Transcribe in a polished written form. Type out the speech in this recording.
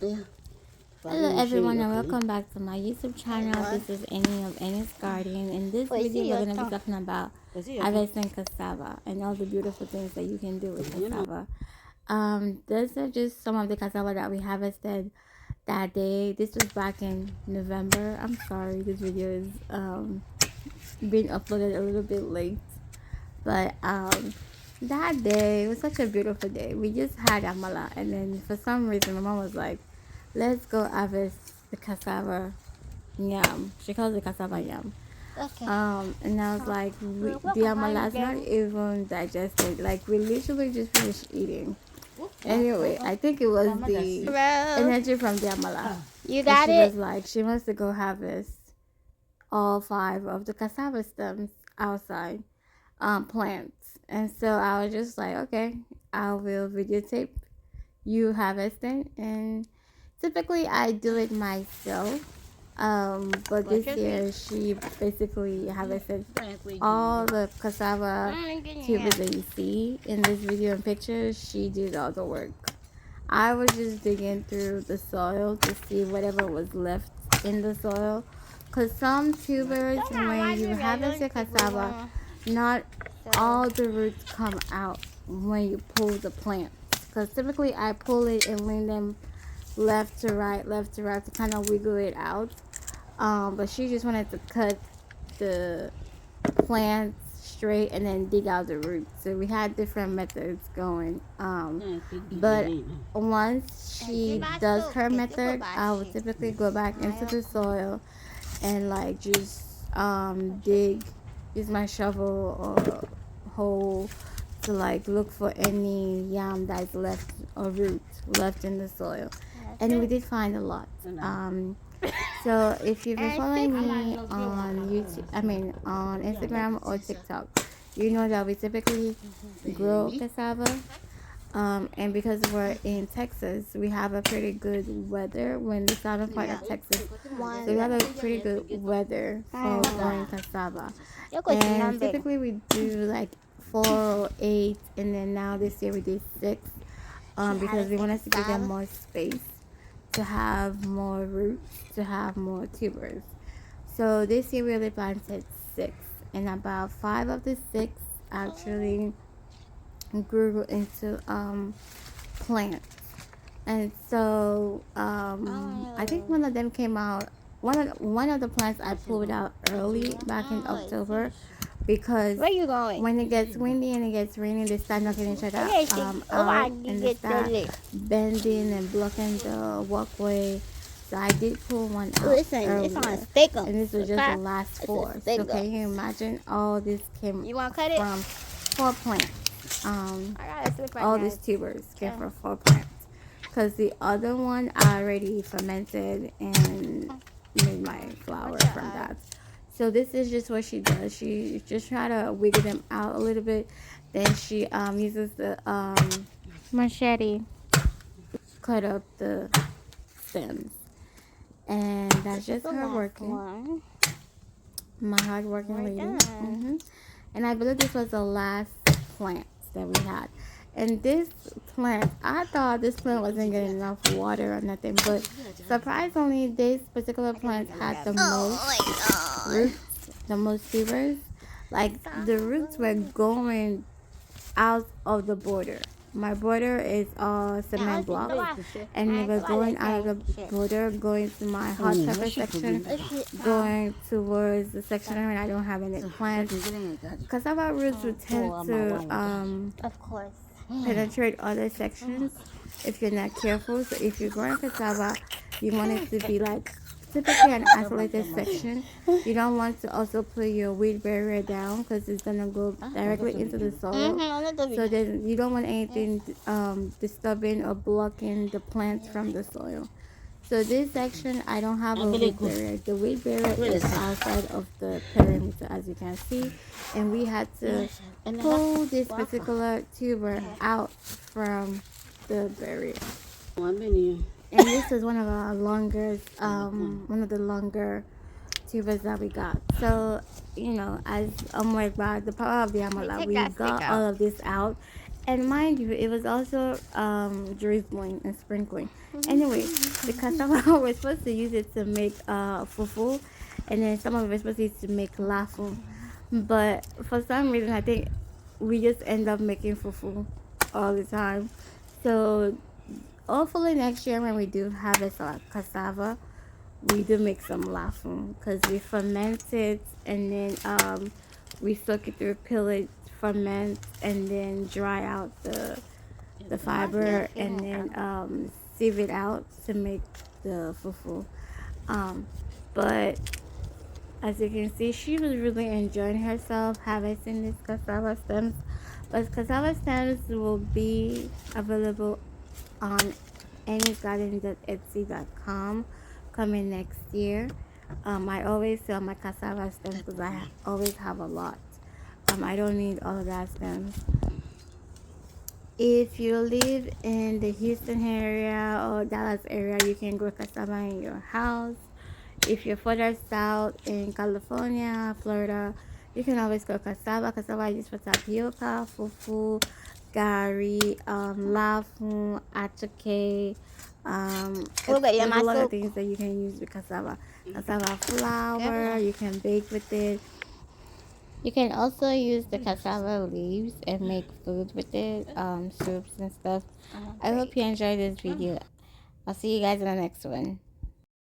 Yeah. Hello everyone and welcome back to my YouTube channel. This is Annie of Annie's Garden. In this video we're going to be talking about harvesting cassava and all the beautiful things that you can do with cassava. These are just some of the cassava that we harvested that day. This was back in November. I'm sorry this video is being uploaded a little bit late. But that day was such a beautiful day. We just had amala, and then for some reason, my mom was like, "Let's go harvest the cassava yam." She calls it cassava yam. Okay. And I was like, the amala's not even digested. Like we literally just finished eating. Anyway, I think it was the energy from the amala. You And got she it? was like, she wants to go harvest all 5 of the cassava stems outside plants. And so I was just like, okay, I will videotape you harvesting. And typically I do it myself. But this year she basically harvested all the cassava tubers that you see in this video and pictures. She did all the work. I was just digging through the soil to see whatever was left in the soil. Because some tubers, when you harvest your cassava, not all the roots come out when you pull the plant. Because typically I pull it and lean them left to right to kind of wiggle it out. But she just wanted to cut the plants straight and then dig out the roots. So we had different methods going. But once she does her method, I will typically go back into the soil and like just dig, use my shovel or hoe to like look for any yam that's left or roots left in the soil. And we did find a lot. So if you've been following me on YouTube, on Instagram or TikTok, you know that we typically grow cassava. And because we're in Texas, we have a pretty good weather. When the southern part of Texas, so we have a pretty good weather for growing cassava. And typically we do like 4 or 8, and then now this year we did 6, because we wanted to give them more space to have more roots, to have more tubers. So this year we only planted 6, and about 5 of the 6 actually grew into plants. And so I think one of them came out. One of the plants I pulled out early back in October, because Where you going? when it gets windy and it gets rainy, they start knocking each other Oh, I out, and they get start the bending and blocking the walkway. So I did pull one out Listen, earlier, it's on a stick. and this was just the last 4. So can you imagine all this came You want to cut it? from 4 plants? I gotta slip right All now. these tubers came from 4 plants, because the other one I already fermented and made my flour from that. So this is just what she does. She just try to wiggle them out a little bit. Then she uses the machete to cut up the stems, and that's just her working. My hard working lady. And I believe this was the last plant that we had. And this plant, I thought this plant wasn't getting enough water or nothing, but surprisingly, this particular plant had the most roots, the most tubers. Like the roots were going out of the border. My border is all cement block, and it was going out of the border, going to my hot pepper section, going towards the section where I don't have any plants. Cassava roots would tend to Of course. penetrate other sections if you're not careful. So if you're growing cassava, you want it to be like typically an isolated section. You don't want to also put your weed barrier down, because it's gonna go directly into the soil. So then you don't want anything disturbing or blocking the plants from the soil. So this section, I don't have a weed barrier. The weed barrier is outside of the perimeter, as you can see, and we had to pull this particular tuber out from the barrier. And this is one of our longest, one of the longer tubers that we got. So, as by the power of the Amala, we got all of this out, And mind you, it was also drizzling and sprinkling. Anyway, the cassava we're supposed to use it to make fufu, and then some of it we're supposed to use to make lafu. But for some reason, I think we just end up making fufu all the time. So hopefully next year when we do harvest our cassava, we do make some lafu because we ferment it and then we soak it through, peel it, ferment, and then dry out the fiber and then sieve it out to make the fufu. Um, but as you can see, she was really enjoying herself harvesting these cassava stems. But cassava stems will be available on amysgarden.etsy.com coming next year. I always sell my cassava stems because I always have a lot. I don't need all of that stems. If you live in the Houston area or Dallas area, you can grow cassava in your house. If you're further south in California, Florida, you can always grow cassava. Cassava is used for tapioca, fufu, gari, lafu, atake. There's a lot of things that you can use with cassava. Cassava flour, you can bake with it. You can also use the cassava leaves and make food with it, soups and stuff. I hope you enjoyed this video. I'll see you guys in the next one.